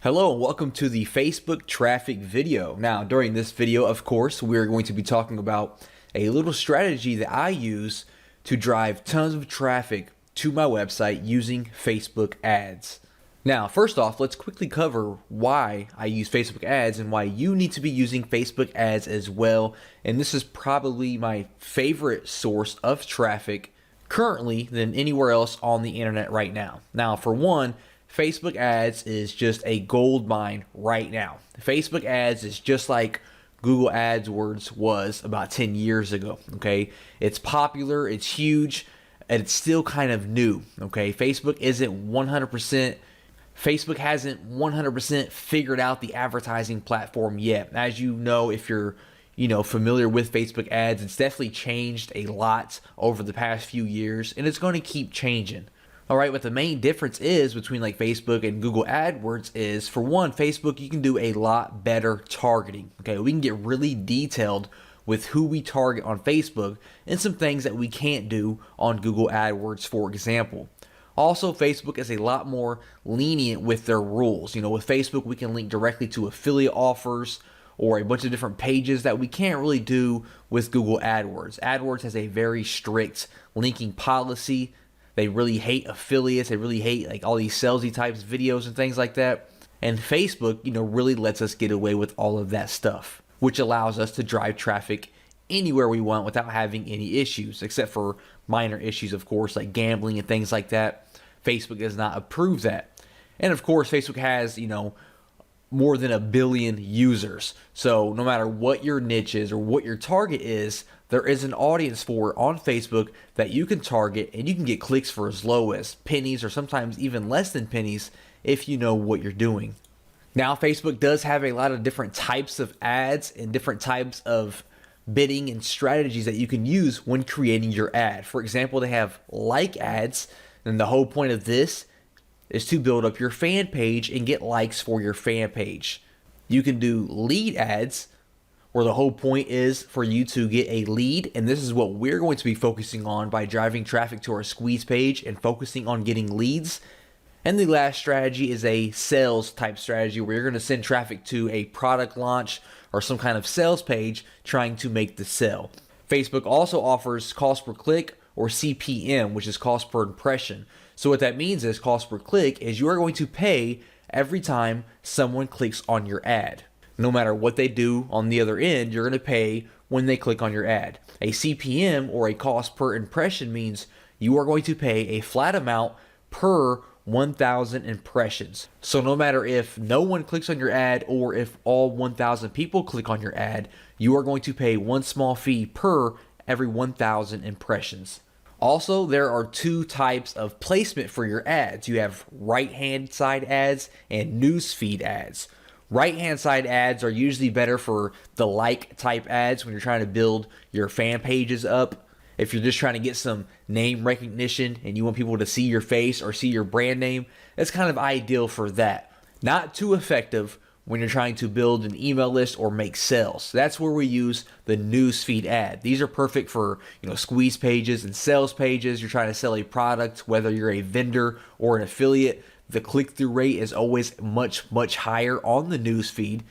Hello and welcome to the Facebook traffic video. Now, during this video, of course, we're going to be talking about a little strategy that I use to drive tons of traffic to my website using Facebook ads. Now, first off, let's quickly cover why I use Facebook ads and why you need to be using Facebook ads as well. And this is probably my favorite source of traffic currently than anywhere else on the internet right now. Now, for one, Facebook ads is just a gold mine right now. Facebook ads is just like Google AdWords was about 10 years ago, okay? It's popular, it's huge, and it's still kind of new, okay? Facebook hasn't 100% figured out the advertising platform yet. As you know, if you're familiar with Facebook ads, it's definitely changed a lot over the past few years, and it's going to keep changing. All right, what the main difference is between like Facebook and Google AdWords is, for one, Facebook, you can do a lot better targeting. Okay, we can get really detailed with who we target on Facebook and some things that we can't do on Google AdWords, for example. Also, Facebook is a lot more lenient with their rules. With Facebook, we can link directly to affiliate offers or a bunch of different pages that we can't really do with Google AdWords. AdWords has a very strict linking policy. They really hate affiliates. They really hate like all these salesy types videos and things like that. And Facebook, really lets us get away with all of that stuff, which allows us to drive traffic anywhere we want without having any issues, except for minor issues, of course, like gambling and things like that. Facebook does not approve that. And of course, Facebook has, more than 1 billion users. So no matter what your niche is or what your target is, there is an audience for it on Facebook that you can target, and you can get clicks for as low as pennies or sometimes even less than pennies if you know what you're doing. Now, Facebook does have a lot of different types of ads and different types of bidding and strategies that you can use when creating your ad. For example, they have like ads, and the whole point of this is to build up your fan page and get likes for your fan page. You can do lead ads, where the whole point is for you to get a lead, and this is what we're going to be focusing on by driving traffic to our squeeze page and focusing on getting leads. And the last strategy is a sales type strategy, where you're going to send traffic to a product launch or some kind of sales page trying to make the sale. Facebook also offers cost per click, or CPM, which is cost per impression. So what that means is cost per click is you are going to pay every time someone clicks on your ad. No matter what they do on the other end, you're going to pay when they click on your ad. A CPM, or a cost per impression, means you are going to pay a flat amount per 1,000 impressions. So no matter if no one clicks on your ad or if all 1,000 people click on your ad, you are going to pay one small fee per every 1,000 impressions. Also, there are two types of placement for your ads. You have right-hand side ads and newsfeed ads. Right-hand side ads are usually better for the like type ads when you're trying to build your fan pages up. If you're just trying to get some name recognition and you want people to see your face or see your brand name, that's kind of ideal for that. Not too effective when you're trying to build an email list or make sales. That's where we use the newsfeed ad. These are perfect for, squeeze pages and sales pages. You're trying to sell a product, whether you're a vendor or an affiliate. The click-through rate is always much, much higher on the newsfeed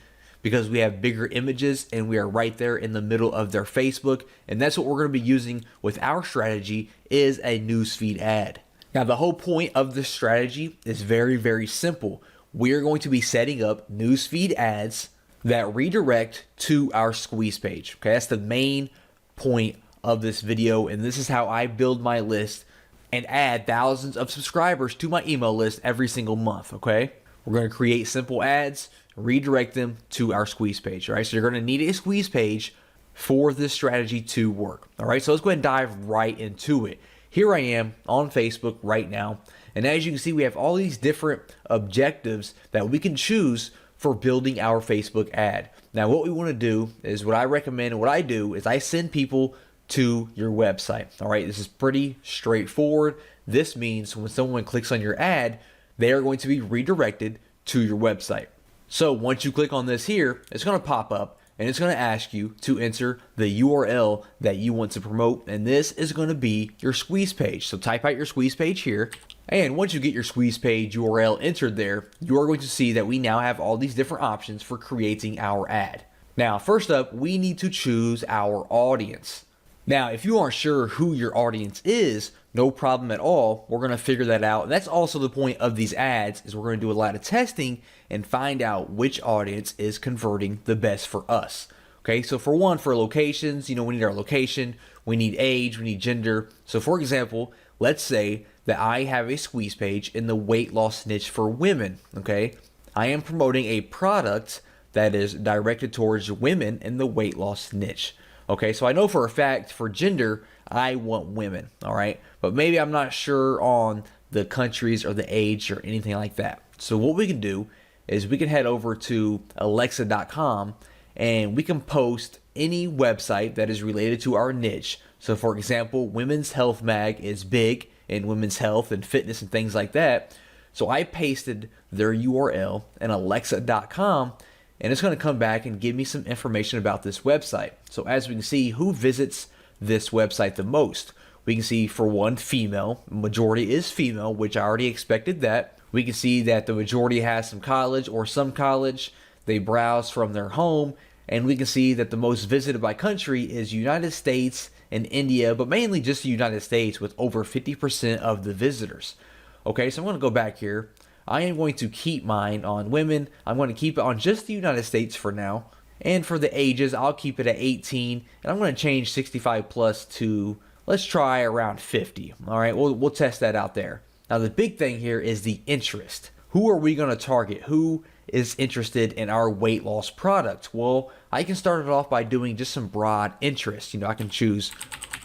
because we have bigger images and we are right there in the middle of their Facebook. And that's what we're going to be using with our strategy, is a newsfeed ad. Now, the whole point of this strategy is very, very simple. We're going to be setting up newsfeed ads that redirect to our squeeze page. Okay, that's the main point of this video, and this is how I build my list and add thousands of subscribers to my email list every single month. Okay, we're going to create simple ads, redirect them to our squeeze page. All right, so you're going to need a squeeze page for this strategy to work. All right, so let's go ahead and dive right into it. Here I am on Facebook right now. And as you can see, we have all these different objectives that we can choose for building our Facebook ad. Now, what we want to do is, what I recommend and what I do is I send people to your website. All right, this is pretty straightforward. This means when someone clicks on your ad, they are going to be redirected to your website. So once you click on this here, it's going to pop up and it's going to ask you to enter the URL that you want to promote, and this is going to be your squeeze page. So type out your squeeze page here, and once you get your squeeze page URL entered there, you are going to see that we now have all these different options for creating our ad. Now, first up, we need to choose our audience. Now, if you aren't sure who your audience is, no problem at all. We're going to figure that out. And that's also the point of these ads, is we're going to do a lot of testing and find out which audience is converting the best for us. Okay, so for one, for locations, we need our location, we need age, we need gender. So for example, let's say that I have a squeeze page in the weight loss niche for women. Okay, I am promoting a product that is directed towards women in the weight loss niche. Okay, so I know for a fact for gender, I want women, all right? But maybe I'm not sure on the countries or the age or anything like that. So what we can do is we can head over to alexa.com and we can post any website that is related to our niche. So for example, Women's Health Mag is big in women's health and fitness and things like that. So I pasted their URL in alexa.com, and it's going to come back and give me some information about this website. So as we can see, who visits this website the most? We can see for one, female. Majority is female, which I already expected that. We can see that the majority has some college or some college. They browse from their home, and we can see that the most visited by country is United States and India, but mainly just the United States with over 50% of the visitors. Okay, so I'm going to go back here. I am going to keep mine on women. I'm going to keep it on just the United States for now. And for the ages, I'll keep it at 18. And I'm going to change 65 plus to, let's try around 50. All right, we'll test that out there. Now, the big thing here is the interest. Who are we going to target? Who is interested in our weight loss product? Well, I can start it off by doing just some broad interest. I can choose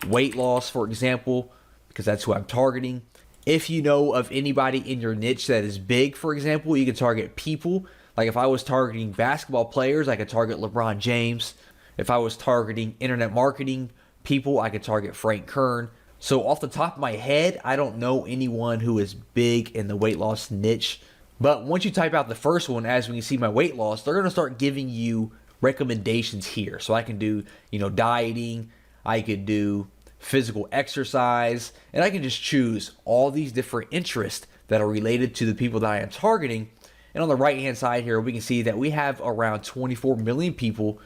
weight loss, for example, because that's who I'm targeting. If you know of anybody in your niche that is big, for example, you can target people. Like if I was targeting basketball players, I could target LeBron James. If I was targeting internet marketing people, I could target Frank Kern. So off the top of my head, I don't know anyone who is big in the weight loss niche. But once you type out the first one, as we can see my weight loss, they're going to start giving you recommendations here. So I can do, dieting. I could do physical exercise, and I can just choose all these different interests that are related to the people that I am targeting. And on the right hand side here, we can see that we have around 24 million people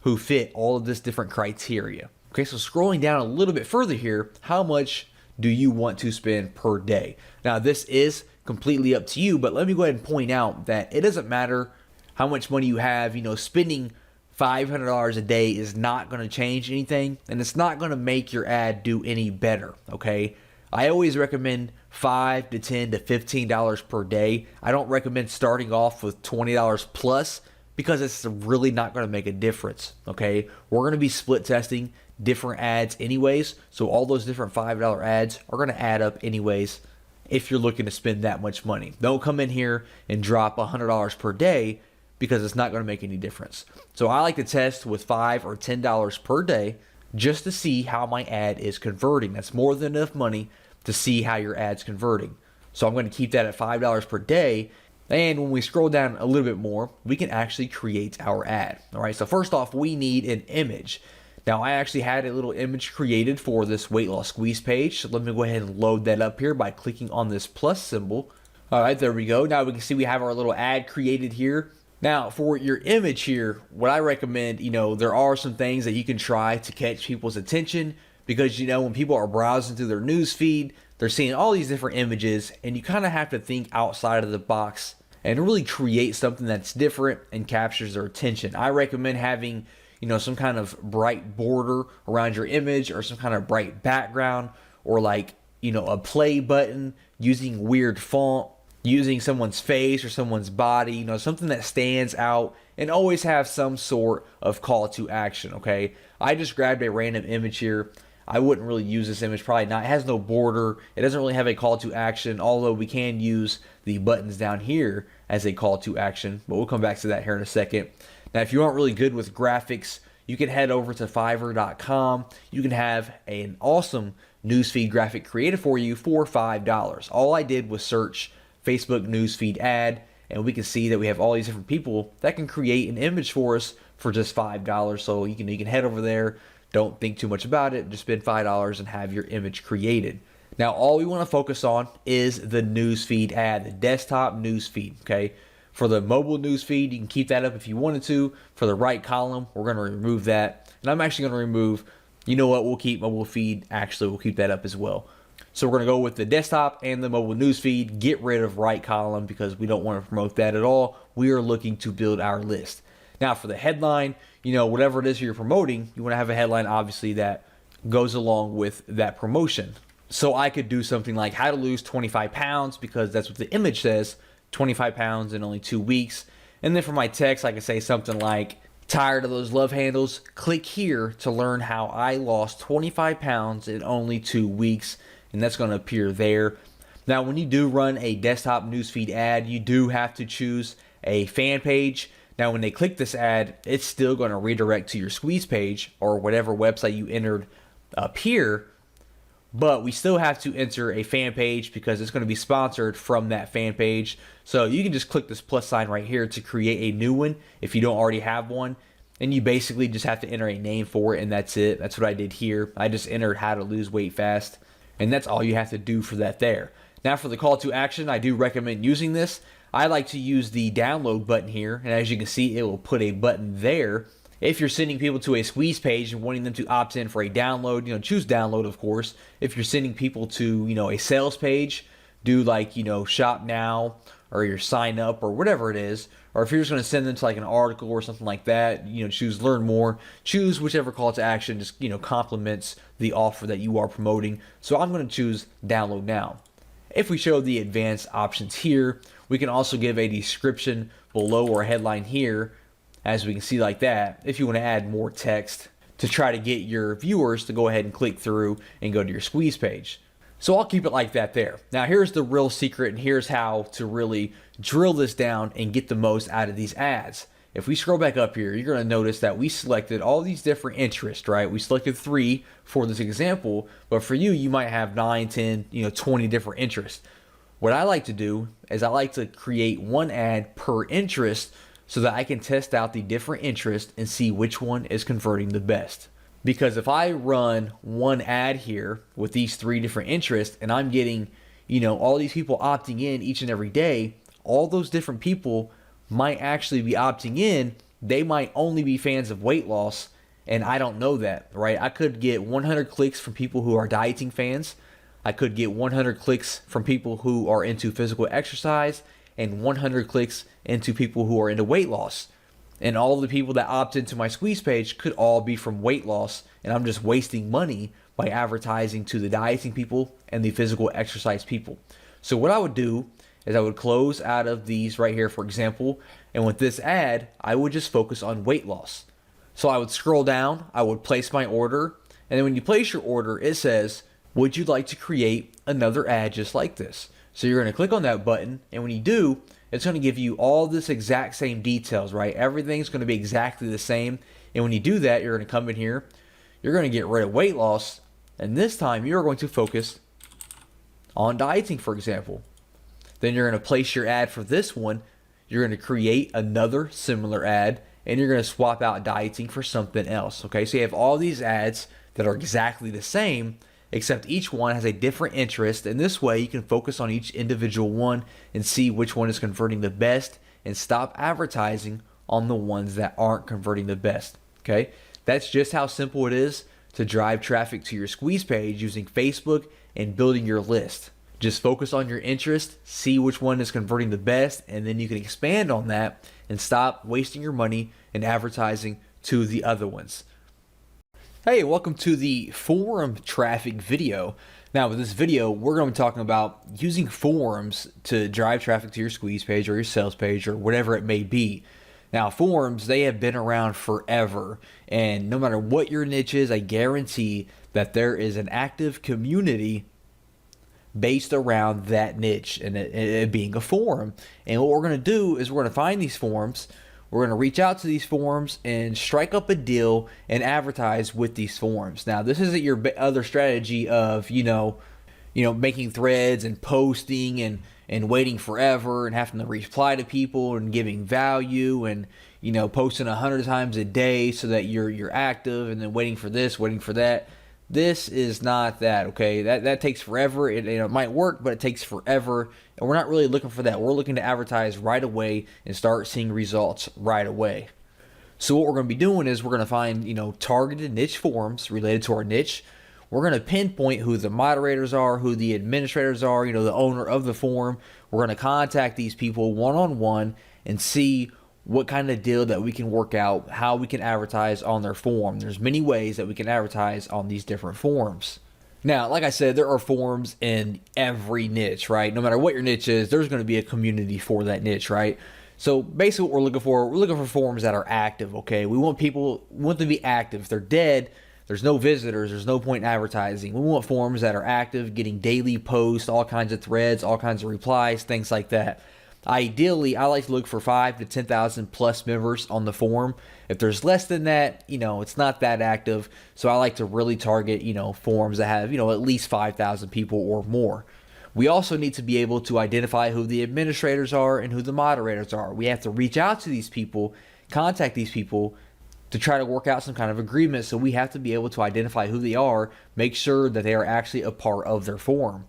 who fit all of this different criteria. Okay, so scrolling down a little bit further here, how much do you want to spend per day? Now, this is completely up to you, but let me go ahead and point out that it doesn't matter how much money you have. Spending $500 a day is not going to change anything, and it's not going to make your ad do any better, okay? I always recommend $5 to $10 to $15 per day. I don't recommend starting off with $20 plus, because it's really not going to make a difference, okay? We're going to be split testing different ads anyways, so all those different $5 ads are going to add up anyways if you're looking to spend that much money. Don't come in here and drop $100 per day, because it's not going to make any difference. So I like to test with $5 or $10 per day just to see how my ad is converting. That's more than enough money to see how your ad's converting. So I'm going to keep that at $5 per day. And when we scroll down a little bit more, we can actually create our ad. All right, so first off, we need an image. Now, I actually had a little image created for this weight loss squeeze page. So let me go ahead and load that up here by clicking on this plus symbol. All right, there we go. Now we can see we have our little ad created here. Now, for your image here, what I recommend, there are some things that you can try to catch people's attention, because, when people are browsing through their news feed, they're seeing all these different images, and you kind of have to think outside of the box and really create something that's different and captures their attention. I recommend having, some kind of bright border around your image, or some kind of bright background, or like, a play button, using weird font, using someone's face or someone's body, something that stands out, and always have some sort of call to action, okay? I just grabbed a random image here. I wouldn't really use this image, probably not. It has no border. It doesn't really have a call to action, although we can use the buttons down here as a call to action, but we'll come back to that here in a second. Now, if you aren't really good with graphics, you can head over to Fiverr.com. You can have an awesome newsfeed graphic created for you for $5. All I did was search Facebook newsfeed ad, and we can see that we have all these different people that can create an image for us for just $5. So you can head over there. Don't think too much about it. Just spend $5 and have your image created. Now, all we want to focus on is the newsfeed ad, the desktop newsfeed, okay? For the mobile newsfeed, you can keep that up if you wanted to. For the right column, we're going to remove that. And I'm actually going to remove, you know what, we'll keep mobile feed. Actually, we'll keep that up as well. So we're going to go with the desktop and the mobile newsfeed. Get rid of right column because we don't want to promote that at all. We are looking to build our list. Now, for the headline, whatever it is you're promoting, you want to have a headline, obviously, that goes along with that promotion. So I could do something like how to lose 25 pounds because that's what the image says, 25 pounds in only 2 weeks. And then for my text, I could say something like, tired of those love handles? Click here to learn how I lost 25 pounds in only 2 weeks. And that's going to appear there. Now, when you do run a desktop newsfeed ad, you do have to choose a fan page. Now, when they click this ad, it's still going to redirect to your squeeze page or whatever website you entered up here. But we still have to enter a fan page because it's going to be sponsored from that fan page. So you can just click this plus sign right here to create a new one if you don't already have one. And you basically just have to enter a name for it, and that's it. That's what I did here. I just entered how to lose weight fast. And that's all you have to do for that there. Now for the call to action, I do recommend using this. I like to use the download button here. And as you can see, it will put a button there. If you're sending people to a squeeze page and wanting them to opt in for a download, choose download, of course. If you're sending people to, a sales page, do like, shop now or your sign up or whatever it is. Or if you're just going to send them to like an article or something like that, choose learn more. Choose whichever call to action just, complements the offer that you are promoting. So I'm going to choose download now. If we show the advanced options here, we can also give a description below or a headline here, as we can see like that, if you want to add more text to try to get your viewers to go ahead and click through and go to your squeeze page. So I'll keep it like that there. Now here's the real secret, and here's how to really drill this down and get the most out of these ads. If we scroll back up here, you're going to notice that we selected all these different interests, right? We selected 3 for this example, but for you, you might have 9, 10, 20 different interests. What I like to do is I like to create one ad per interest so that I can test out the different interests and see which one is converting the best. Because if I run one ad here with these 3 different interests and I'm getting, all these people opting in each and every day, all those different people might actually be opting in. They might only be fans of weight loss, and I don't know that, right? I could get 100 clicks from people who are dieting fans. I could get 100 clicks from people who are into physical exercise and 100 clicks into people who are into weight loss. And all of the people that opt into my squeeze page could all be from weight loss, and I'm just wasting money by advertising to the dieting people and the physical exercise people. So what I would do is I would close out of these right here, for example, and with this ad, I would just focus on weight loss. So I would scroll down, I would place my order, and then when you place your order, it says, would you like to create another ad just like this? So you're going to click on that button, and when you do, it's going to give you all this exact same details, right? Everything's going to be exactly the same. And when you do that, you're going to come in here, you're going to get rid of weight loss, and this time you're going to focus on dieting, for example. Then you're going to place your ad for this one. You're going to create another similar ad, and you're going to swap out dieting for something else, okay? So you have all these ads that are exactly the same, except each one has a different interest, and this way you can focus on each individual one and see which one is converting the best and stop advertising on the ones that aren't converting the best, okay? That's just how simple it is to drive traffic to your squeeze page using Facebook and building your list. Just focus on your interest, see which one is converting the best, and then you can expand on that and stop wasting your money and advertising to the other ones. Hey, welcome to the forum traffic video. Now with this video, we're going to be talking about using forums to drive traffic to your squeeze page or your sales page or whatever it may be. Now forums, they have been around forever, and no matter what your niche is, I guarantee that there is an active community based around that niche and it being a forum. And what we're going to do is we're going to find these forums. We're going to reach out to these forums and strike up a deal and advertise with these forums. Now, this isn't your other strategy of, making threads and posting and waiting forever and having to reply to people and giving value and posting 100 times a day so that you're active, and then waiting for this, waiting for that. This is not that, okay? That takes forever. It might work, but it takes forever, and we're not really looking for that. We're looking to advertise right away and start seeing results right away. So what we're going to be doing is we're going to find, targeted niche forums related to our niche. We're going to pinpoint who the moderators are, who the administrators are, the owner of the forum. We're going to contact these people one-on-one and see what kind of deal that we can work out, how we can advertise on their forum. There's many ways that we can advertise on these different forums. Now, like I said, there are forums in every niche, right? No matter what your niche is, there's going to be a community for that niche, right? So basically what we're looking for forums that are active, okay? We want them to be active. If they're dead, there's no visitors, there's no point in advertising. We want forums that are active, getting daily posts, all kinds of threads, all kinds of replies, things like that. Ideally, I like to look for 5,000 to 10,000 plus members on the forum. If there's less than that, it's not that active. So I like to really target, forums that have, at least 5,000 people or more. We also need to be able to identify who the administrators are and who the moderators are. We have to reach out to these people, contact these people to try to work out some kind of agreement. So we have to be able to identify who they are, make sure that they are actually a part of their forum.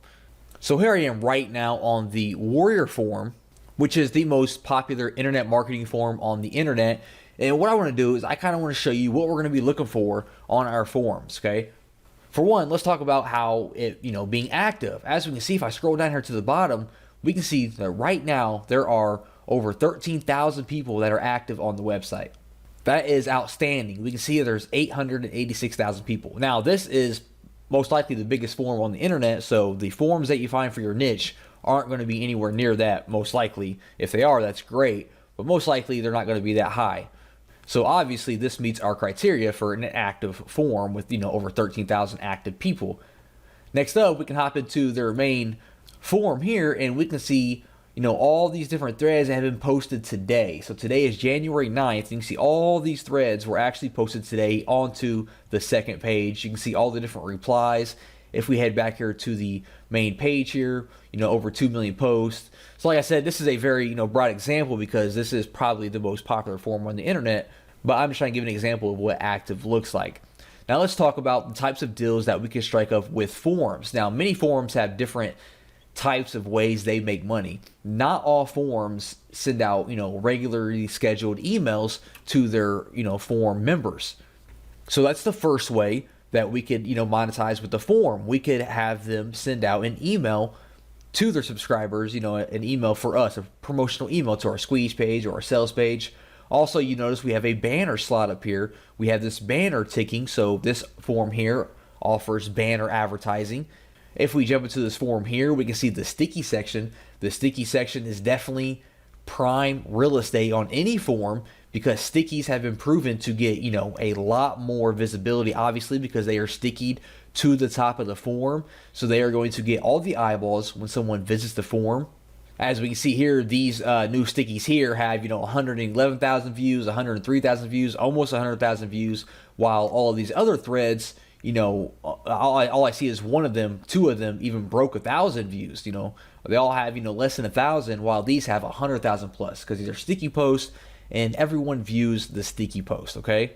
So here I am right now on the Warrior forum, which is the most popular internet marketing forum on the internet. And what I want to do is I kind of want to show you what we're going to be looking for on our forums, okay? For one, let's talk about how it, being active. As we can see, if I scroll down here to the bottom, we can see that right now there are over 13,000 people that are active on the website. That is outstanding. We can see there's 886,000 people. Now, this is most likely the biggest forum on the internet, so the forums that you find for your niche aren't going to be anywhere near that, most likely. If they are, that's great, but most likely they're not going to be that high. So obviously this meets our criteria for an active forum with, over 13,000 active people. Next up, we can hop into their main forum here, and we can see, all these different threads that have been posted today. So today is January 9th. You can see all these threads were actually posted today onto the second page. You can see all the different replies. If we head back here to the main page here, over 2 million posts. So like I said, this is a very, broad example because this is probably the most popular forum on the internet, but I'm just trying to give an example of what active looks like. Now let's talk about the types of deals that we can strike up with forums. Now, many forums have different types of ways they make money. Not all forums send out, regularly scheduled emails to their, forum members. So that's the first way that we could, monetize with the forum. We could have them send out an email to their subscribers, an email for us, a promotional email to our squeeze page or our sales page. Also, you notice we have a banner slot up here. We have this banner ticking, so this forum here offers banner advertising. If we jump into this forum here, we can see the sticky section. The sticky section is definitely prime real estate on any forum because stickies have been proven to get, a lot more visibility, obviously, because they are stickied to the top of the forum. So they are going to get all the eyeballs when someone visits the forum. As we can see here, these new stickies here have, 111,000 views, 103,000 views, almost 100,000 views, while all of these other threads, all I see is one of them, two of them even broke 1,000 views. They all have, less than 1,000, while these have 100,000 plus because these are sticky posts and everyone views the sticky post, okay?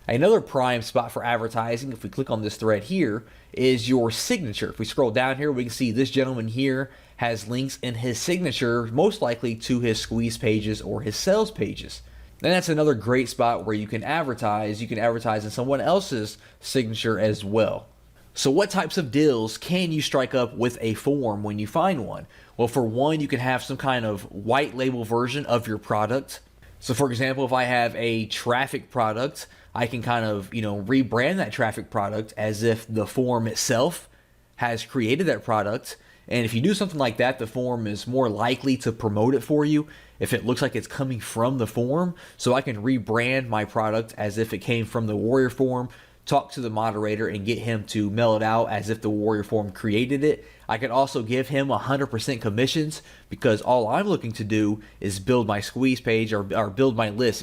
Another prime spot for advertising, if we click on this thread here, is your signature. If we scroll down here, we can see this gentleman here has links in his signature, most likely to his squeeze pages or his sales pages. And that's another great spot where you can advertise. You can advertise in someone else's signature as well. So what types of deals can you strike up with a forum when you find one? Well, for one, you can have some kind of white label version of your product. So for example, if I have a traffic product, I can kind of, rebrand that traffic product as if the forum itself has created that product. And if you do something like that, the forum is more likely to promote it for you if it looks like it's coming from the forum. So I can rebrand my product as if it came from the Warrior forum, talk to the moderator and get him to mail it out as if the Warrior forum created it. I can also give him 100% commissions because all I'm looking to do is build my squeeze page or build my list,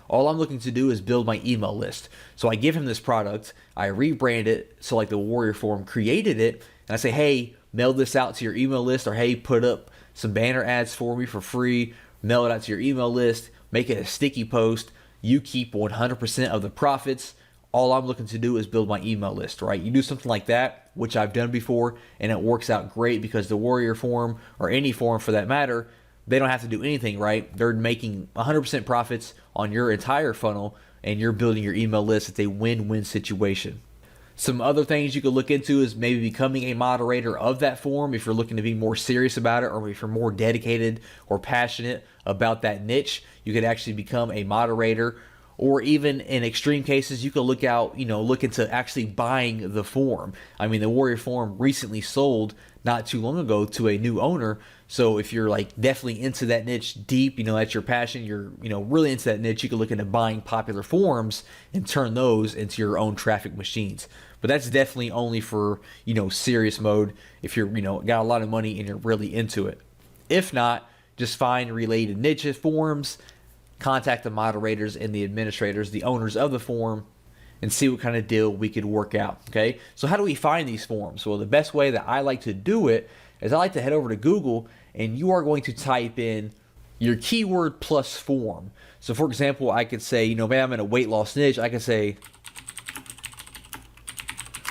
All I'm looking to do is build my email list. So I give him this product, I rebrand it so like the Warrior forum created it, and I say, hey, mail this out to your email list, or hey, put up some banner ads for me for free, mail it out to your email list, make it a sticky post. You keep 100% of the profits. All I'm looking to do is build my email list, right? You do something like that, which I've done before, and it works out great because the Warrior Forum, or any forum for that matter, they don't have to do anything, right? They're making 100% profits on your entire funnel, and you're building your email list. It's a win-win situation. Some other things you could look into is maybe becoming a moderator of that forum if you're looking to be more serious about it, or if you're more dedicated or passionate about that niche. You could actually become a moderator, or even in extreme cases, you could look into actually buying the forum. I mean, the Warrior Forum recently sold not too long ago to a new owner. So if you're like definitely into that niche deep, that's your passion, you're really into that niche, you can look into buying popular forums and turn those into your own traffic machines. But that's definitely only for serious mode, if you're got a lot of money and you're really into it. If not, just find related niche forums, contact the moderators and the administrators, the owners of the forum, and see what kind of deal we could work out. Okay, so how do we find these forums? Well, the best way that I like to do it is I like to head over to Google, and you are going to type in your keyword plus forum. So for example, I could say, maybe I'm in a weight loss niche, I could say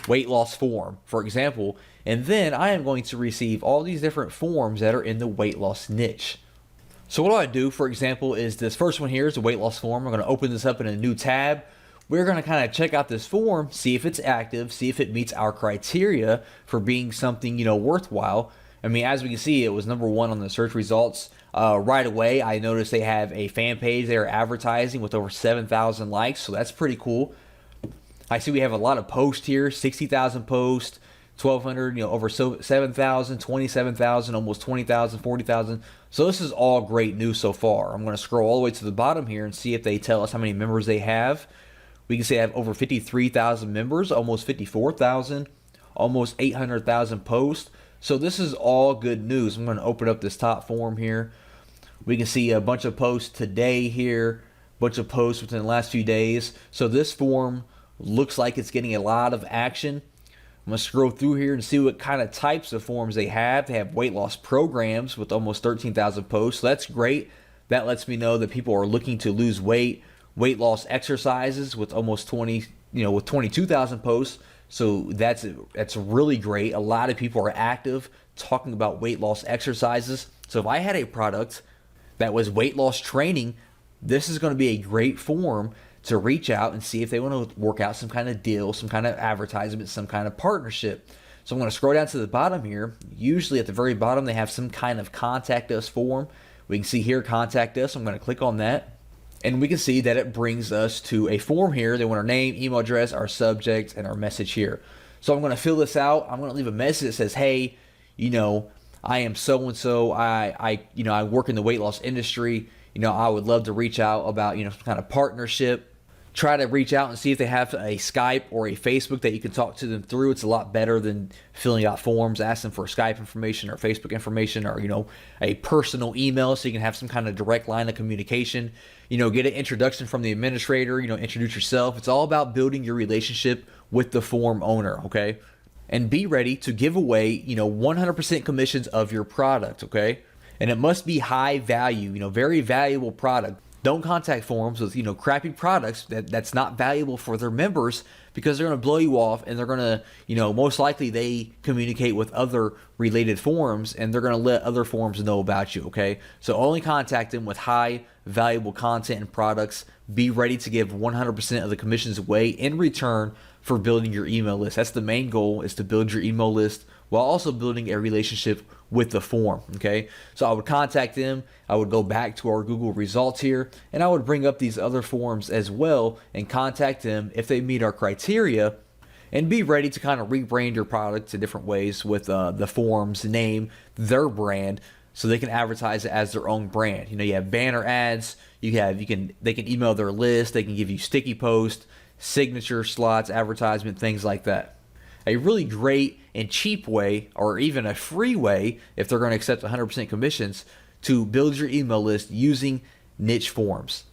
weight loss forum, for example, and then I am going to receive all these different forums that are in the weight loss niche. So what I do, for example, is this first one here is a weight loss forum. I'm going to open this up in a new tab. We're going to kind of check out this forum, see if it's active, see if it meets our criteria for being something, worthwhile. I mean, as we can see, it was #1 on the search results. Right away, I noticed they have a fan page they are advertising with over 7,000 likes, so that's pretty cool. I see we have a lot of posts here, 60,000 posts, 1,200, over 7,000, 27,000, almost 20,000, 40,000. So this is all great news so far. I'm going to scroll all the way to the bottom here and see if they tell us how many members they have. We can see they have over 53,000 members, almost 54,000, almost 800,000 posts. So this is all good news. I'm going to open up this top forum here. We can see a bunch of posts today here, a bunch of posts within the last few days. So this forum looks like it's getting a lot of action. I'm going to scroll through here and see what kind of types of forums they have. They have weight loss programs with almost 13,000 posts. So that's great. That lets me know that people are looking to lose weight. Weight loss exercises with almost 22,000 posts. So that's really great. A lot of people are active talking about weight loss exercises. So if I had a product that was weight loss training, this is going to be a great forum to reach out and see if they want to work out some kind of deal, some kind of advertisement, some kind of partnership. So I'm going to scroll down to the bottom here. Usually at the very bottom, they have some kind of contact us form. We can see here, contact us. I'm going to click on that. And we can see that it brings us to a form here. They want our name, email address, our subject, and our message here. So I'm going to fill this out. I'm going to leave a message that says, hey, I am so-and-so. I work in the weight loss industry. I would love to reach out about, some kind of partnership. Try to reach out and see if they have a Skype or a Facebook that you can talk to them through. It's a lot better than filling out forms, ask them for Skype information or Facebook information, or a personal email so you can have some kind of direct line of communication. Get an introduction from the administrator, introduce yourself. It's all about building your relationship with the forum owner, okay? And be ready to give away, 100% commissions of your product, okay? And it must be high value, very valuable product. Don't contact forums with, crappy products that's not valuable for their members, because they're going to blow you off, and they're going to, most likely they communicate with other related forums, and they're going to let other forums know about you, okay? So only contact them with high valuable content and products. Be ready to give 100% of the commissions away in return for building your email list. That's the main goal, is to build your email list while also building a relationship with the forum, okay? So I would contact them, I would go back to our Google results here, and I would bring up these other forums as well and contact them if they meet our criteria, and be ready to kind of rebrand your product in different ways with the forum's name, their brand, so they can advertise it as their own brand. You have banner ads, they can email their list, they can give you sticky posts, signature slots, advertisement, things like that. A really great and cheap way, or even a free way, if they're going to accept 100% commissions, to build your email list using niche forums.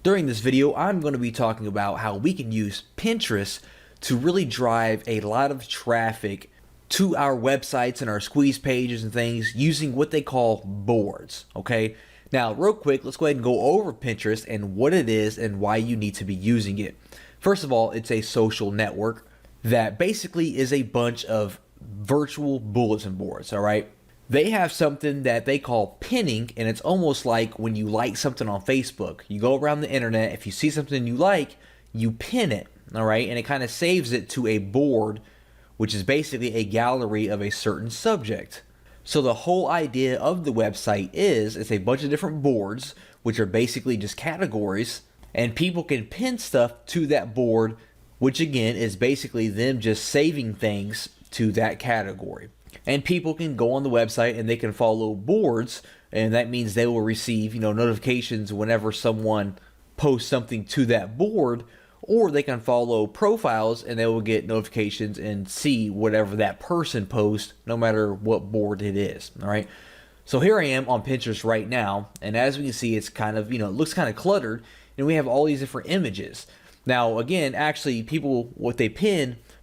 During this video, I'm going to be talking about how we can use Pinterest to really drive a lot of traffic to our websites and our squeeze pages and things using what they call boards, okay? Now, real quick, let's go ahead and go over Pinterest and what it is and why you need to be using it. First of all, it's a social network that basically is a bunch of virtual bulletin boards, all right? They have something that they call pinning, and it's almost like when you like something on Facebook. You go around the internet, if you see something you like, you pin it, all right? And it kind of saves it to a board, which is basically a gallery of a certain subject. So the whole idea of the website is it's a bunch of different boards, which are basically just categories, and people can pin stuff to that board, which again is basically them just saving things to that category. And people can go on the website and they can follow boards, and that means they will receive, notifications whenever someone posts something to that board, or they can follow profiles and they will get notifications and see whatever that person posts, no matter what board it is. All right. So here I am on Pinterest right now, and as we can see, it's kind of, it looks kind of cluttered, and we have all these different images. Now, again, actually, people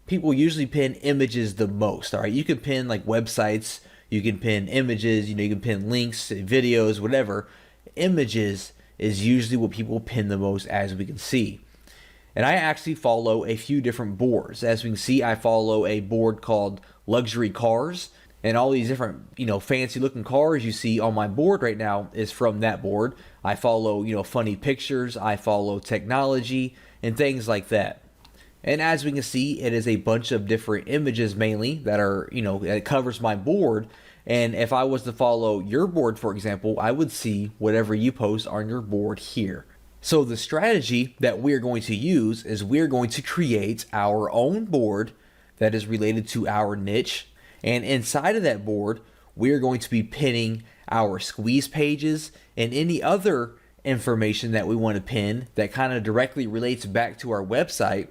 usually pin images the most. All right. You can pin like websites, you can pin images, you can pin links, videos, whatever. Images is usually what people pin the most, as we can see. And I actually follow a few different boards. As we can see, I follow a board called Luxury Cars, and all these different, fancy looking cars you see on my board right now is from that board. I follow, funny pictures, I follow technology and things like that. And as we can see, it is a bunch of different images mainly that are, it covers my board. And if I was to follow your board, for example, I would see whatever you post on your board here. So the strategy that we're going to use is we're going to create our own board that is related to our niche. And inside of that board, we're going to be pinning our squeeze pages and any other information that we want to pin that kind of directly relates back to our website.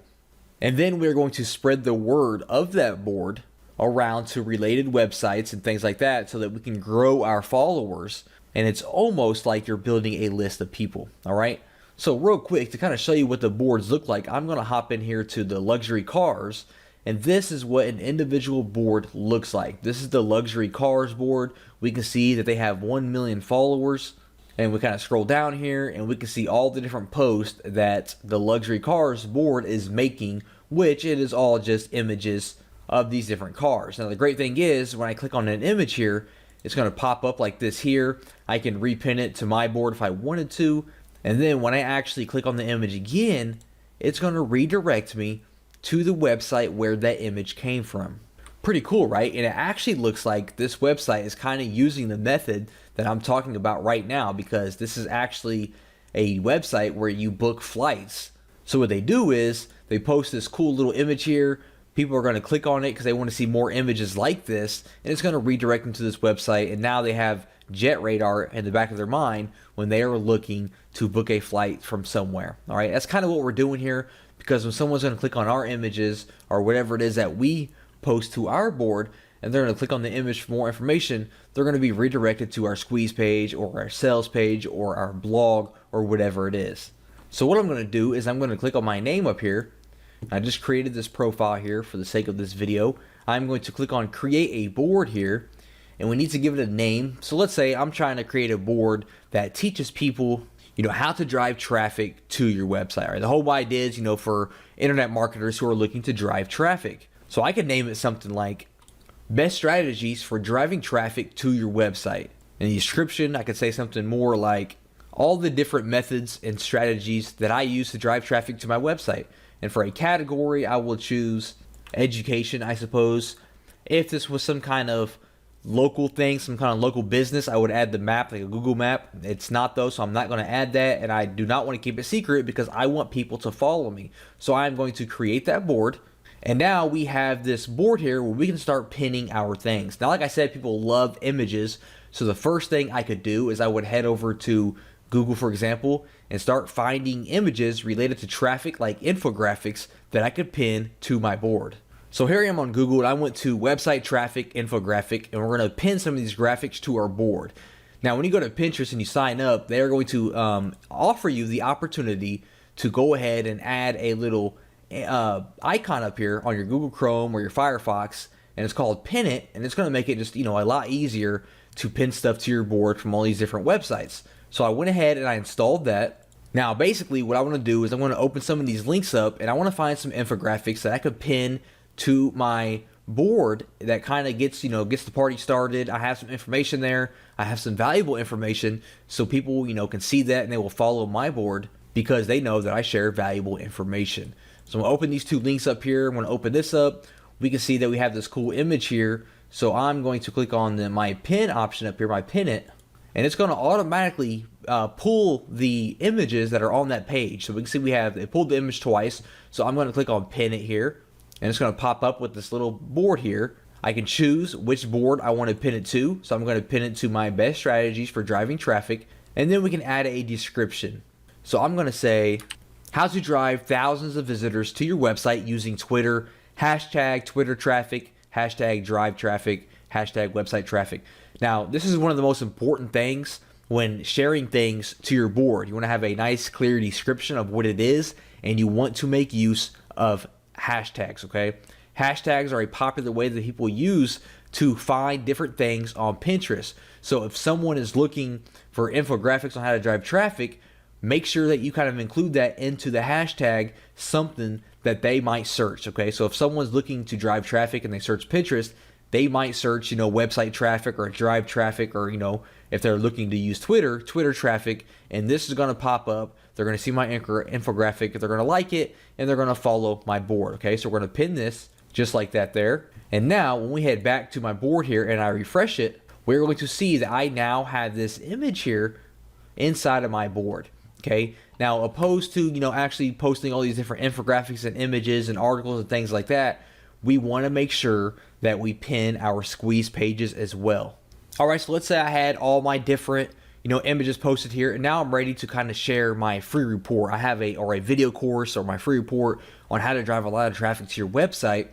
And then we're going to spread the word of that board around to related websites and things like that so that we can grow our followers. And it's almost like you're building a list of people, all right? So real quick, to kind of show you what the boards look like, I'm going to hop in here to the Luxury Cars, and this is what an individual board looks like. This is the Luxury Cars board. We can see that they have 1 million followers, and we kind of scroll down here and we can see all the different posts that the Luxury Cars board is making, which it is all just images of these different cars. Now the great thing is when I click on an image here, it's going to pop up like this here. I can repin it to my board if I wanted to. And then when I actually click on the image again, it's going to redirect me to the website where that image came from. Pretty cool, right? And it actually looks like this website is kind of using the method that I'm talking about right now, because this is actually a website where you book flights. So what they do is they post this cool little image here. People are going to click on it because they want to see more images like this, and it's going to redirect them to this website. And now they have Jet Radar in the back of their mind when they are looking to book a flight from somewhere. All right, that's kind of what we're doing here, because when someone's going to click on our images or whatever it is that we post to our board, and they're going to click on the image for more information, they're going to be redirected to our squeeze page or our sales page or our blog or whatever it is. So what I'm going to do is I'm going to click on my name up here. I just created this profile here for the sake of this video. I'm going to click on create a board here, and we need to give it a name. So let's say I'm trying to create a board that teaches people, how to drive traffic to your website. Right? The whole idea is, for internet marketers who are looking to drive traffic. So I could name it something like best strategies for driving traffic to your website. In the description, I could say something more like all the different methods and strategies that I use to drive traffic to my website. And for a category, I will choose education, I suppose. If this was some kind of local thing, some kind of local business, I would add the map, like a Google map. It's not though, so I'm not going to add that, and I do not want to keep it secret because I want people to follow me. So I'm going to create that board, and now we have this board here where we can start pinning our things. Now, like I said, people love images, so the first thing I could do is I would head over to Google, for example, and start finding images related to traffic, like infographics, that I could pin to my board. So here I am on Google, and I went to website traffic infographic, and we're going to pin some of these graphics to our board. Now, when you go to Pinterest and you sign up, they're going to offer you the opportunity to go ahead and add a little icon up here on your Google Chrome or your Firefox, and it's called Pin It, and it's going to make it just, a lot easier to pin stuff to your board from all these different websites. So I went ahead and I installed that. Now, basically, what I want to do is I want to open some of these links up, and I want to find some infographics that I could pin to my board that kind of gets the party started. I have some information there. I have some valuable information, so people can see that and they will follow my board because they know that I share valuable information. So I'm gonna open these two links up here. I'm gonna open this up. We can see that we have this cool image here. So I'm going to click on my pin option up here, my Pin It, and it's going to automatically pull the images that are on that page. So we can see it pulled the image twice. So I'm going to click on Pin It here, and it's going to pop up with this little board here. I can choose which board I want to pin it to. So I'm going to pin it to my best strategies for driving traffic, and then we can add a description. So I'm going to say, how to drive thousands of visitors to your website using Twitter, hashtag Twitter traffic, hashtag drive traffic, hashtag website traffic. Now, this is one of the most important things when sharing things to your board. You want to have a nice, clear description of what it is, and you want to make use of hashtags, okay? Hashtags are a popular way that people use to find different things on Pinterest. So if someone is looking for infographics on how to drive traffic, make sure that you kind of include that into the hashtag, something that they might search, okay? So if someone's looking to drive traffic and they search Pinterest, they might search, website traffic or drive traffic, or, if they're looking to use Twitter traffic, and this is going to pop up. They're going to see my infographic, they're going to like it, and they're going to follow my board, okay? So we're going to pin this just like that there. And now when we head back to my board here and I refresh it, we're going to see that I now have this image here inside of my board. Okay. Now, opposed to, actually posting all these different infographics and images and articles and things like that, we want to make sure that we pin our squeeze pages as well. All right. So let's say I had all my different, images posted here, and now I'm ready to kind of share my free report. I have a video course or my free report on how to drive a lot of traffic to your website.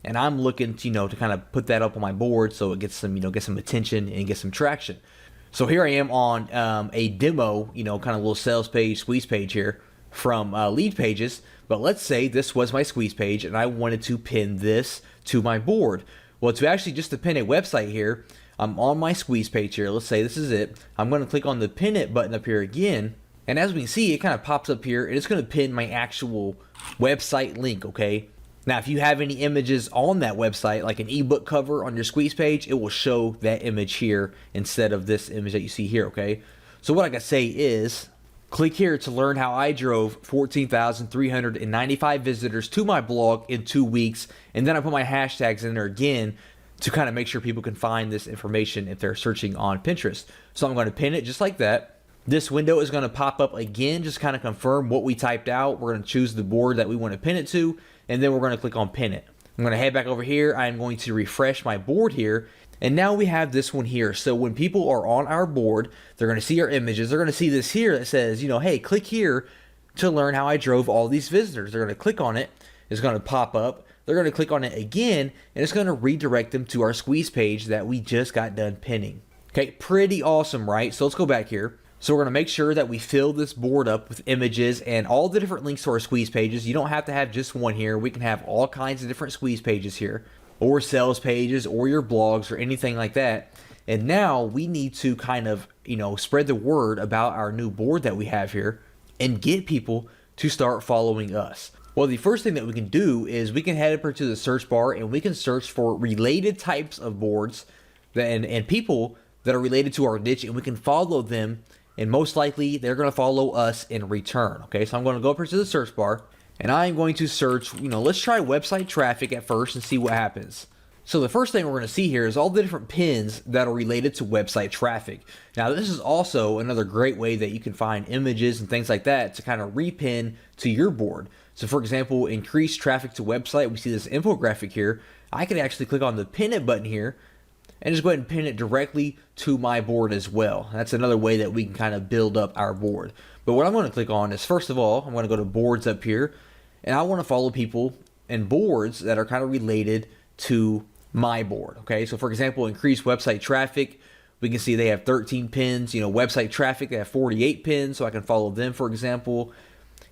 And I'm looking to kind of put that up on my board so it gets some, get some attention and get some traction. So here I am on a demo, kind of little sales page, squeeze page here from Lead Pages. But let's say this was my squeeze page and I wanted to pin this to my board. Well, just to pin a website here, I'm on my squeeze page here. Let's say this is it. I'm going to click on the Pin It button up here again. And as we can see, it kind of pops up here and it's going to pin my actual website link, okay? Now, if you have any images on that website, like an ebook cover on your squeeze page, it will show that image here instead of this image that you see here, okay? So what I can say is, click here to learn how I drove 14,395 visitors to my blog in 2 weeks, and then I put my hashtags in there again to kind of make sure people can find this information if they're searching on Pinterest. So I'm going to pin it just like that. This window is going to pop up again, just kind of confirm what we typed out. We're going to choose the board that we want to pin it to, and then we're going to click on Pin It. I'm going to head back over here. I'm going to refresh my board here, and now we have this one here. So when people are on our board, they're going to see our images. They're going to see this here that says, hey, click here to learn how I drove all these visitors. They're going to click on it. It's going to pop up. They're going to click on it again, and it's going to redirect them to our squeeze page that we just got done pinning. Okay, pretty awesome, right? So let's go back here. So we're going to make sure that we fill this board up with images and all the different links to our squeeze pages. You don't have to have just one here. We can have all kinds of different squeeze pages here, or sales pages, or your blogs, or anything like that. And now we need to kind of, spread the word about our new board that we have here and get people to start following us. Well, the first thing that we can do is we can head over to the search bar and we can search for related types of boards and people that are related to our niche, and we can follow them. And most likely, they're going to follow us in return. Okay, so I'm going to go up here to the search bar, and I'm going to search, let's try website traffic at first and see what happens. So the first thing we're going to see here is all the different pins that are related to website traffic. Now, this is also another great way that you can find images and things like that to kind of repin to your board. So for example, increase traffic to website. We see this infographic here. I can actually click on the Pin It button here and just go ahead and pin it directly to my board as well. That's another way that we can kind of build up our board. But what I'm going to click on is, first of all, I'm going to go to boards up here, and I want to follow people and boards that are kind of related to my board. Okay, so for example, increase website traffic. We can see they have 13 pins. Website traffic, they have 48 pins, so I can follow them, for example.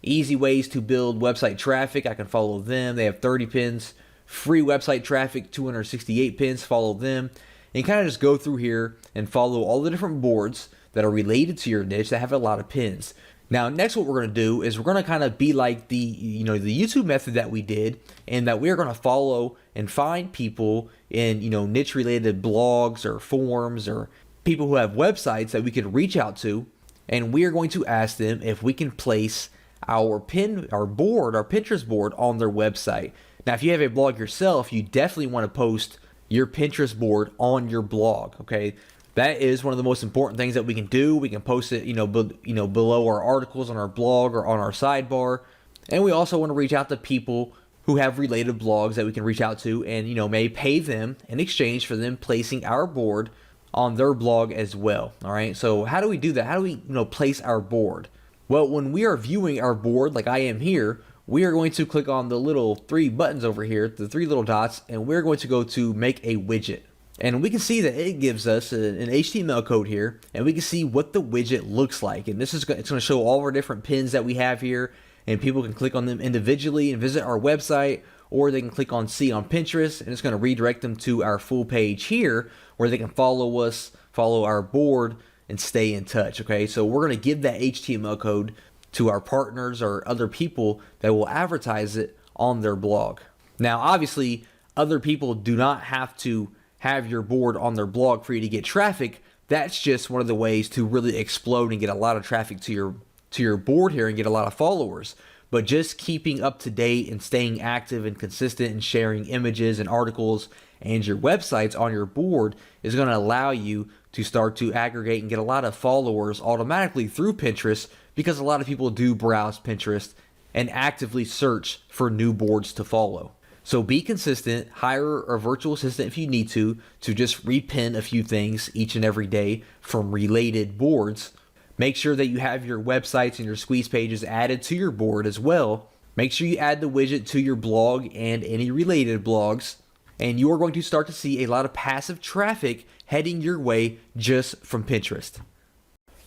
Easy ways to build website traffic, I can follow them. They have 30 pins. Free website traffic, 268 pins, follow them. And kind of just go through here and follow all the different boards that are related to your niche that have a lot of pins. Now, next what we're going to do is we're going to kind of be like the YouTube method that we did, and that we're going to follow and find people in, niche related blogs or forums or people who have websites that we can reach out to, and we are going to ask them if we can place our Pinterest board on their website. Now, if you have a blog yourself, you definitely want to post your Pinterest board on your blog, okay? That is one of the most important things that we can do. We can post it, below our articles on our blog or on our sidebar. And we also want to reach out to people who have related blogs that we can reach out to and, may pay them in exchange for them placing our board on their blog as well, all right? So how do we do that? How do we, place our board? Well, when we are viewing our board, like I am here, we are going to click on the little 3 buttons over here, the 3 little dots, and we're going to go to make a widget. And we can see that it gives us an HTML code here, and we can see what the widget looks like. And it's going to show all our different pins that we have here, and people can click on them individually and visit our website, or they can click on see on Pinterest, and it's going to redirect them to our full page here, where they can follow us, follow our board, and stay in touch. Okay, so we're going to give that HTML code to our partners or other people that will advertise it on their blog. Now, obviously, other people do not have to have your board on their blog for you to get traffic. That's just one of the ways to really explode and get a lot of traffic to your board here and get a lot of followers. But just keeping up to date and staying active and consistent and sharing images and articles and your websites on your board is going to allow you to start to aggregate and get a lot of followers automatically through Pinterest, because a lot of people do browse Pinterest and actively search for new boards to follow. So be consistent, hire a virtual assistant if you need to just repin a few things each and every day from related boards. Make sure that you have your websites and your squeeze pages added to your board as well. Make sure you add the widget to your blog and any related blogs, and you are going to start to see a lot of passive traffic heading your way just from Pinterest.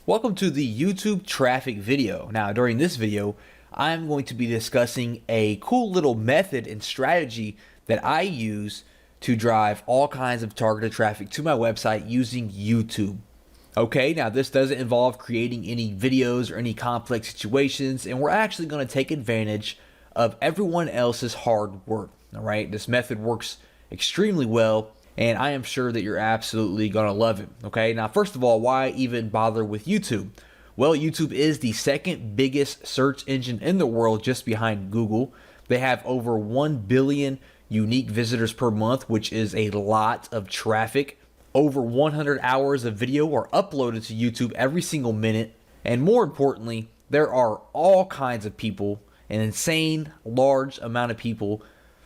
Welcome to the YouTube traffic video. Now, during this video, I'm going to be discussing a cool little method and strategy that I use to drive all kinds of targeted traffic to my website using YouTube. Okay, now this doesn't involve creating any videos or any complex situations, and we're actually going to take advantage of everyone else's hard work. All right, this method works extremely well, and I am sure that you're absolutely going to love it. Okay, now first of all, why even bother with YouTube? Well, YouTube is the second biggest search engine in the world, just behind Google. They have over 1 billion unique visitors per month, which is a lot of traffic. Over 100 hours of video are uploaded to YouTube every single minute. And more importantly, there are all kinds of people, an insane large amount of people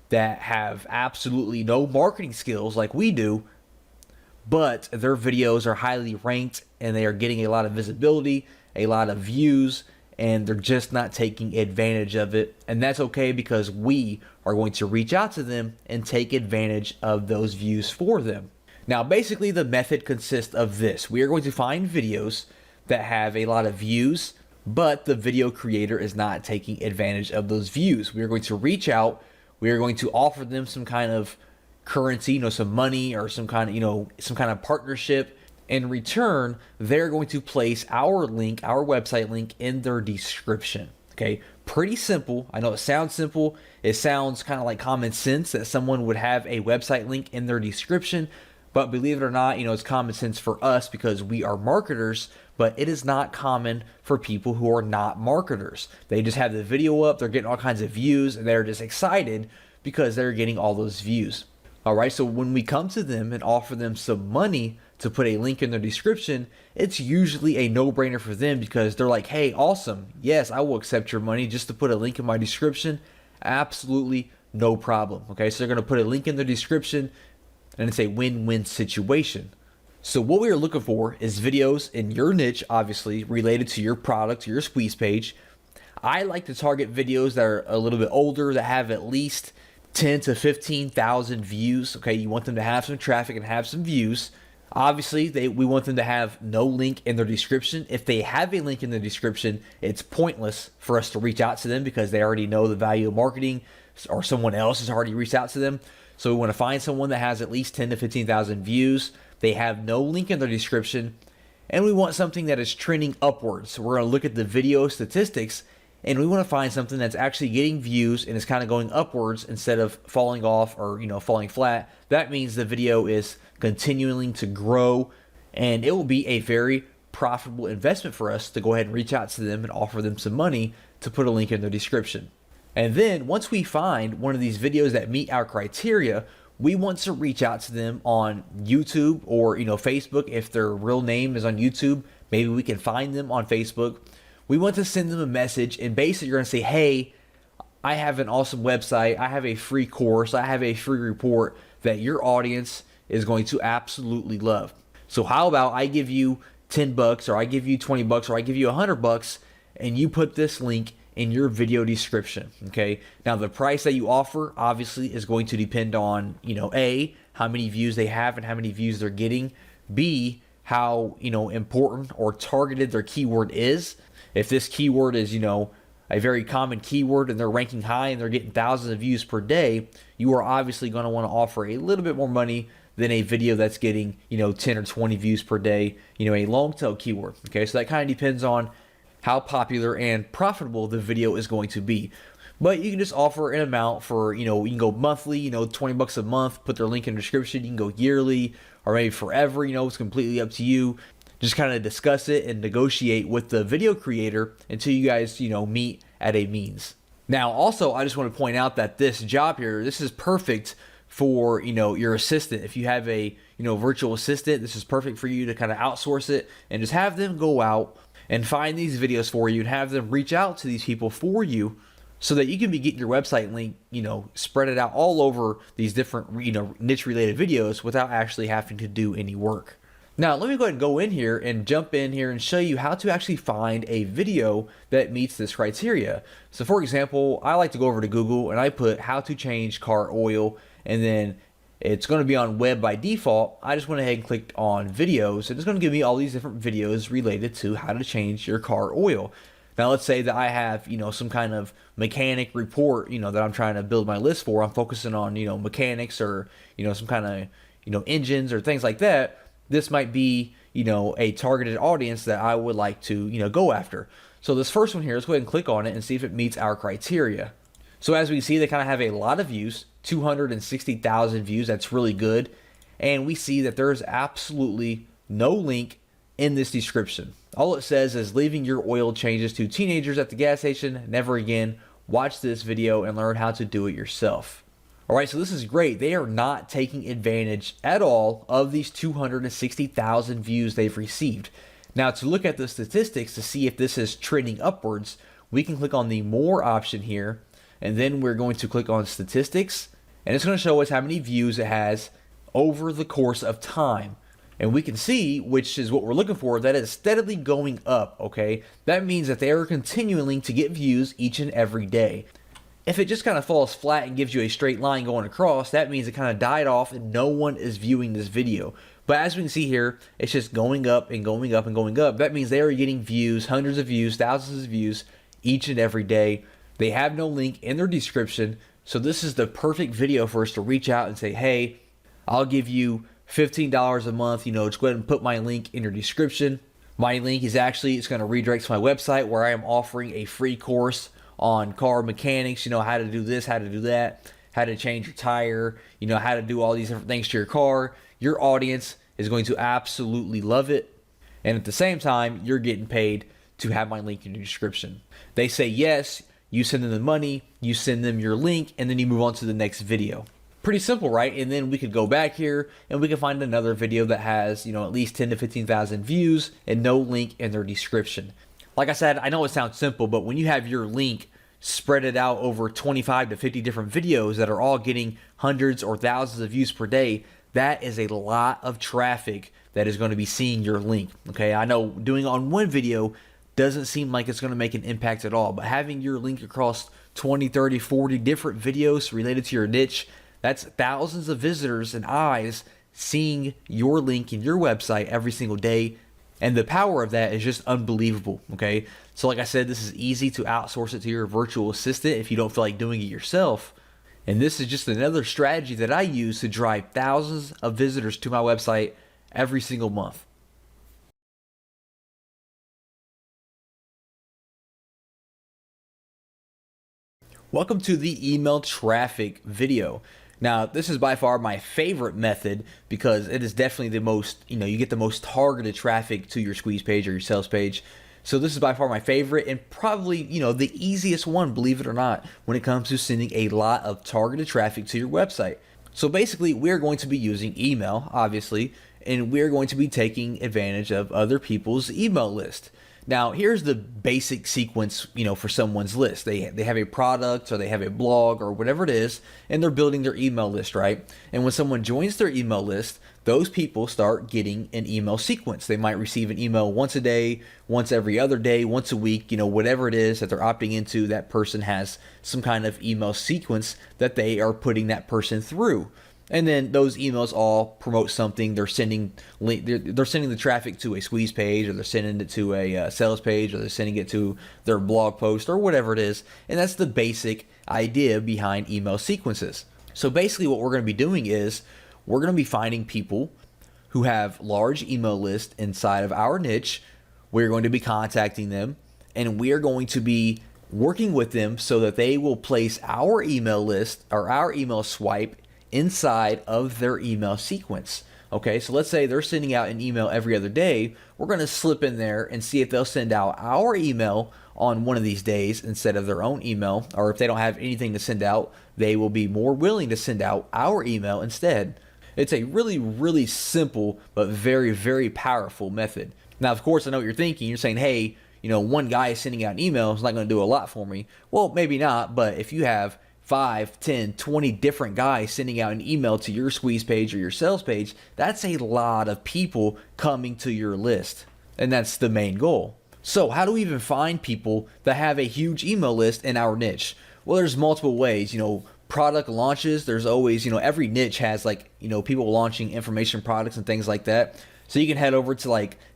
that have absolutely no marketing skills like we do, but their videos are highly ranked and they are getting a lot of visibility, a lot of views, and they're just not taking advantage of it. And that's okay, because we are going to reach out to them and take advantage of those views for them. Now, basically the method consists of this. We are going to find videos that have a lot of views, but the video creator is not taking advantage of those views. We are going to reach out. We are going to offer them some kind of currency, some money or some kind of partnership. In return, they're going to place our link, our website link, in their description. Okay, pretty simple. I know it sounds simple. It sounds kind of like common sense that someone would have a website link in their description, but believe it or not, it's common sense for us because we are marketers, but it is not common for people who are not marketers. They just have the video up, they're getting all kinds of views, and they're just excited because they're getting all those views. All right, so when we come to them and offer them some money to put a link in their description, it's usually a no-brainer for them, because they're like, hey, awesome, yes, I will accept your money just to put a link in my description. Absolutely no problem. Okay, so they're going to put a link in the description, and it's a win-win situation. So what we are looking for is videos in your niche, obviously related to your product, your squeeze page. I like to target videos that are a little bit older, that have at least 10 to 15,000 views. Okay, you want them to have some traffic and have some views. Obviously, we want them to have no link in their description. If they have a link in the description, it's pointless for us to reach out to them because they already know the value of marketing, or someone else has already reached out to them. So we want to find someone that has at least 10 to 15,000 views. They have no link in their description, and we want something that is trending upwards. So we're going to look at the video statistics, and we want to find something that's actually getting views and is kind of going upwards instead of falling off or, falling flat. That means the video is continuing to grow, and it will be a very profitable investment for us to go ahead and reach out to them and offer them some money to put a link in their description. And then once we find one of these videos that meet our criteria, we want to reach out to them on YouTube or Facebook. If their real name is on YouTube, maybe we can find them on Facebook. We want to send them a message, and basically you're going to say, hey, I have an awesome website, I have a free course, I have a free report that your audience is going to absolutely love. So how about I give you $10, or I give you $20, or I give you $100, and you put this link in your video description. Okay. Now the price that you offer obviously is going to depend on, A, how many views they have and how many views they're getting. B, how, important or targeted their keyword is. If this keyword is, a very common keyword and they're ranking high and they're getting thousands of views per day, you are obviously going to want to offer a little bit more money than a video that's getting, 10 or 20 views per day, a long tail keyword. Okay. So that kind of depends on how popular and profitable the video is going to be. But you can just offer an amount for, you can go monthly, $20 a month, put their link in the description. You can go yearly or maybe forever, it's completely up to you. Just kind of discuss it and negotiate with the video creator until you guys, meet at a means. Now, also, I just want to point out that this job here, this is perfect for, your assistant. If you have a, virtual assistant, this is perfect for you to kind of outsource it and just have them go out and find these videos for you and have them reach out to these people for you so that you can be getting your website link, spread it out all over these different, niche related videos without actually having to do any work. Now, let me go ahead and go in here and jump in here and show you how to actually find a video that meets this criteria. So for example, I like to go over to Google and I put how to change car oil, and then it's going to be on web by default. I just went ahead and clicked on videos, and it's going to give me all these different videos related to how to change your car oil. Now, let's say that I have, some kind of mechanic report, that I'm trying to build my list for. I'm focusing on, mechanics or, some kind of, engines or things like that. This might be, a targeted audience that I would like to, go after. So this first one here, let's go ahead and click on it and see if it meets our criteria. So as we see, they kind of have a lot of views, 260,000 views. That's really good. And we see that there's absolutely no link in this description. All it says is leaving your oil changes to teenagers at the gas station. Never again. Watch this video and learn how to do it yourself. All right, so this is great. They are not taking advantage at all of these 260,000 views they've received. Now, to look at the statistics to see if this is trending upwards, we can click on the more option here, and then we're going to click on statistics, and it's going to show us how many views it has over the course of time. And we can see, which is what we're looking for, that it's steadily going up, okay? That means that they are continuing to get views each and every day. If it just kind of falls flat and gives you a straight line going across, that means it kind of died off and no one is viewing this video. But as we can see here, it's just going up and going up and going up. That means they are getting views, hundreds of views, thousands of views each and every day. They have no link in their description. So this is the perfect video for us to reach out and say, hey, I'll give you $15 a month, just go ahead and put my link in your description. My link is actually, it's going to redirect to my website where I am offering a free course on car mechanics, how to do this, how to do that, how to change your tire, how to do all these different things to your car. Your audience is going to absolutely love it. And at the same time, you're getting paid to have my link in your description. They say yes, you send them the money, you send them your link, and then you move on to the next video. Pretty simple, right? And then we could go back here and we can find another video that has, at least 10 to 15,000 views and no link in their description. Like I said, I know it sounds simple, but when you have your link spread it out over 25 to 50 different videos that are all getting hundreds or thousands of views per day, that is a lot of traffic that is going to be seeing your link. Okay, I know doing it on one video doesn't seem like it's going to make an impact at all, but having your link across 20, 30, 40 different videos related to your niche, that's thousands of visitors and eyes seeing your link in your website every single day. And the power of that is just unbelievable, okay? So like I said, this is easy to outsource it to your virtual assistant if you don't feel like doing it yourself. And this is just another strategy that I use to drive thousands of visitors to my website every single month. Welcome to the email traffic video. Now, this is by far my favorite method because it is definitely the most, you get the most targeted traffic to your squeeze page or your sales page. So this is by far my favorite and probably, the easiest one, believe it or not, when it comes to sending a lot of targeted traffic to your website. So basically, we're going to be using email, obviously, and we're going to be taking advantage of other people's email list. Now, here's the basic sequence, for someone's list. They have a product or they have a blog or whatever it is, and they're building their email list, right? And when someone joins their email list, those people start getting an email sequence. They might receive an email once a day, once every other day, once a week, whatever it is that they're opting into, that person has some kind of email sequence that they are putting that person through. And then those emails all promote something. They're sending the traffic to a squeeze page, or they're sending it to a sales page, or they're sending it to their blog post, or whatever it is. And that's the basic idea behind email sequences. So basically what we're going to be doing is we're going to be finding people who have large email lists inside of our niche. We're going to be contacting them, and we are going to be working with them so that they will place our email list or our email swipe inside of their email sequence. Okay, so let's say they're sending out an email every other day. We're going to slip in there and see if they'll send out our email on one of these days instead of their own email, or if they don't have anything to send out, they will be more willing to send out our email instead. It's a really, really simple but very, very powerful method. Now, of course, I know what you're thinking. You're saying, hey, one guy is sending out an email. It's not going to do a lot for me. Well, maybe not, but if you have 5, 10, 20 different guys sending out an email to your squeeze page or your sales page, that's a lot of people coming to your list. And that's the main goal. So how do we even find people that have a huge email list in our niche? Well, there's multiple ways. Product launches, there's always, every niche has people launching information products and things like that. So you can head over to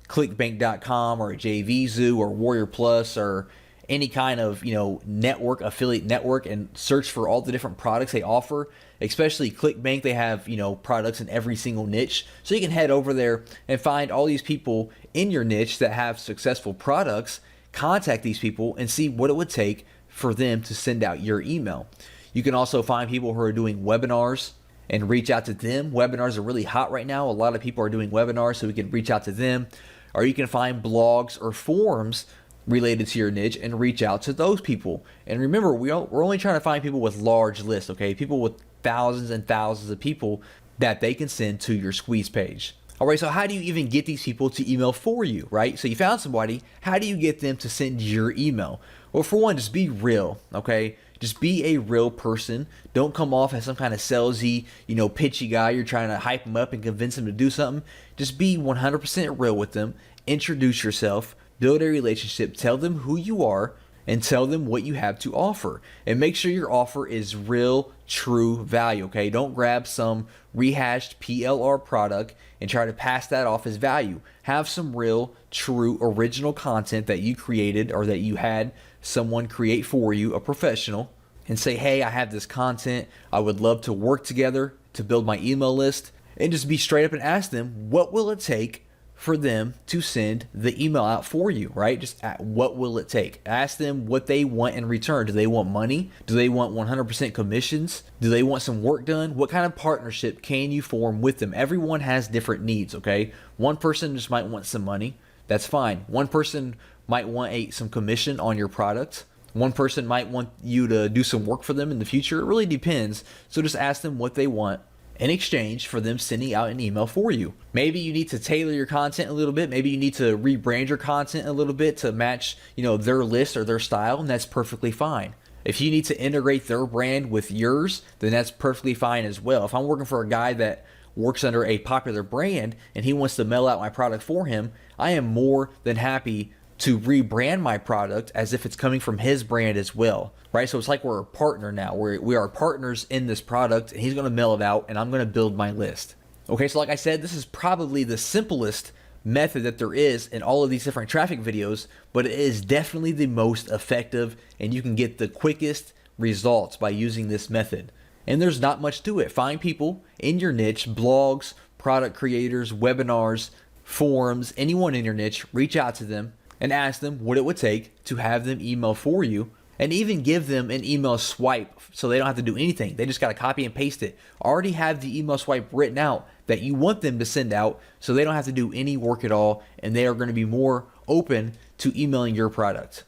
clickbank.com or JVZoo or Warrior Plus or any kind of network, affiliate network, and search for all the different products they offer. Especially ClickBank, they have products in every single niche. So you can head over there and find all these people in your niche that have successful products, contact these people and see what it would take for them to send out your email. You can also find people who are doing webinars and reach out to them. Webinars are really hot right now. A lot of people are doing webinars, so we can reach out to them. Or you can find blogs or forums related to your niche and reach out to those people. And remember, we're only trying to find people with large lists, okay? People with thousands and thousands of people that they can send to your squeeze page. All right, so how do you even get these people to email for you, right? So you found somebody, how do you get them to send your email? Well, for one, just be real, okay? Just be a real person. Don't come off as some kind of salesy, pitchy guy. You're trying to hype them up and convince them to do something. Just be 100% real with them. Introduce yourself. Build a relationship. Tell them who you are and tell them what you have to offer. And make sure your offer is real, true value, okay? Don't grab some rehashed PLR product and try to pass that off as value. Have some real, true, original content that you created or that you had someone create for you, a professional, and say, hey, I have this content. I would love to work together to build my email list. And just be straight up and ask them, what will it take for them to send the email out for you, right? Just what will it take? Ask them what they want in return. Do they want money? Do they want 100% commissions? Do they want some work done? What kind of partnership can you form with them? Everyone has different needs, okay? One person just might want some money. That's fine. One person might want some commission on your product. One person might want you to do some work for them in the future. It really depends. So just ask them what they want in exchange for them sending out an email for you. Maybe you need to tailor your content a little bit. Maybe you need to rebrand your content a little bit to match, their list or their style, and that's perfectly fine. If you need to integrate their brand with yours, then that's perfectly fine as well. If I'm working for a guy that works under a popular brand and he wants to mail out my product for him, I am more than happy to rebrand my product as if it's coming from his brand as well, right? So it's like we're a partner now. We are partners in this product, and he's going to mail it out, and I'm going to build my list. Okay, so like I said, this is probably the simplest method that there is in all of these different traffic videos, but it is definitely the most effective, and you can get the quickest results by using this method. And there's not much to it. Find people in your niche, blogs, product creators, webinars, forums, anyone in your niche, reach out to them and ask them what it would take to have them email for you, and even give them an email swipe so they don't have to do anything. They just got to copy and paste it. Already have the email swipe written out that you want them to send out, so they don't have to do any work at all, and they are going to be more open to emailing your product.